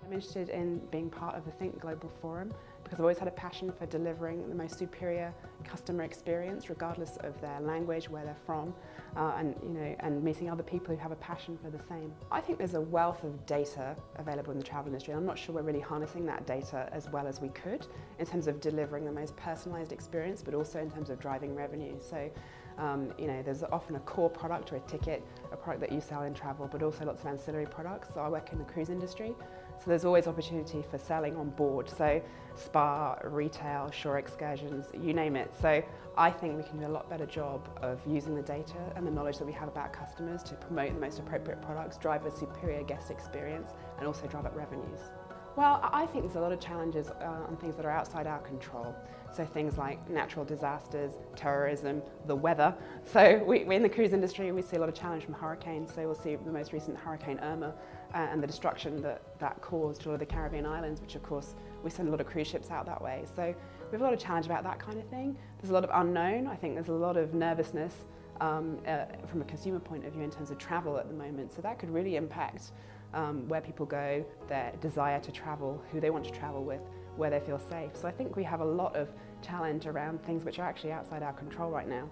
I'm interested in being part of the Think Global Forum because I've always had a passion for delivering the most superior customer experience regardless of their language, where they're from, and meeting other people who have a passion for the same. I think there's a wealth of data available in the travel industry. I'm not sure we're really harnessing that data as well as we could in terms of delivering the most personalised experience, but also in terms of driving revenue. So, there's often a core product or a ticket, a product that you sell in travel, but also lots of ancillary products. So I work in the cruise industry, so there's always opportunity for selling on board. So spa, retail, shore excursions, you name it. So I think we can do a lot better job of using the data and the knowledge that we have about customers to promote the most appropriate products, drive a superior guest experience, and also drive up revenues. Well, I think there's a lot of challenges on things that are outside our control. So things like natural disasters, terrorism, the weather. So we're in the cruise industry, we see a lot of challenge from hurricanes. So we'll see the most recent Hurricane Irma and the destruction that caused to all of the Caribbean islands, which of course we send a lot of cruise ships out that way. So we have a lot of challenge about that kind of thing. There's a lot of unknown. I think there's a lot of nervousness from a consumer point of view in terms of travel at the moment. So that could really impact where people go, their desire to travel, who they want to travel with, where they feel safe. So I think we have a lot of challenge around things which are actually outside our control right now.